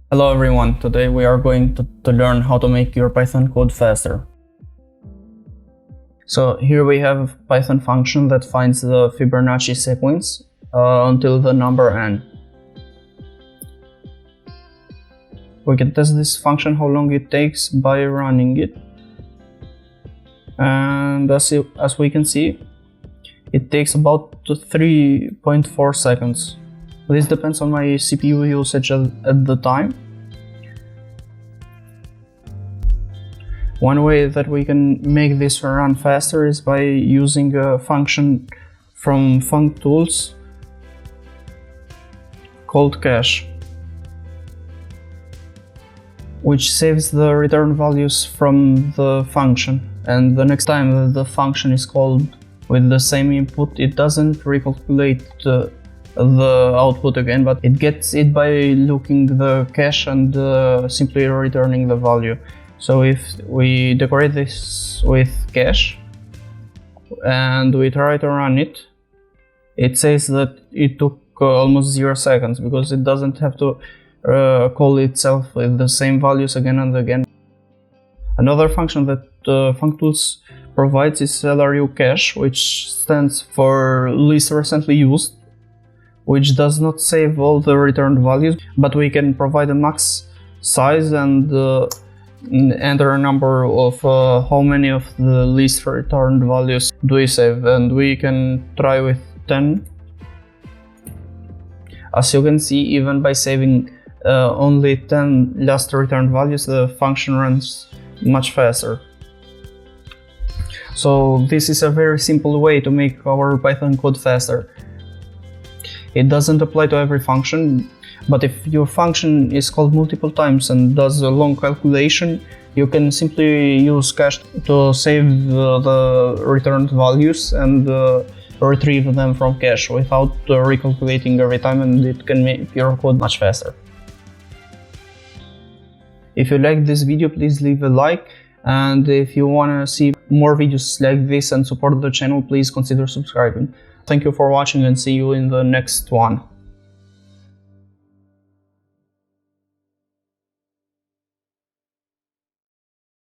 Hello everyone, today we are going to learn how to make your Python code faster. So here we have a Python function that finds the Fibonacci sequence until the number n. We can test this function how long it takes by running it. And as we can see, it takes about 3.4 seconds. This depends on my CPU usage at the time. One way that we can make this run faster is by using a function from functools called cache, which saves the return values from the function, and the next time that the function is called with the same input, it doesn't recalculate the output again, but it gets it by looking the cache and simply returning the value. So if we decorate this with cache and we try to run it, it says that it took almost 0 seconds because it doesn't have to call itself with the same values again and again. Another function that functools provides is LRU cache, which stands for least recently used, which does not save all the returned values, but we can provide a max size and enter a number of how many of the least returned values do we save, and we can try with 10. As you can see, even by saving only 10 last returned values, the function runs much faster. So this is a very simple way to make our Python code faster. It doesn't apply to every function, but if your function is called multiple times and does a long calculation, you can simply use cache to save the returned values and retrieve them from cache without recalculating every time, and it can make your code much faster. If you like this video, please leave a like, and if you want to see more videos like this and support the channel, please consider subscribing. Thank you for watching and see you in the next one.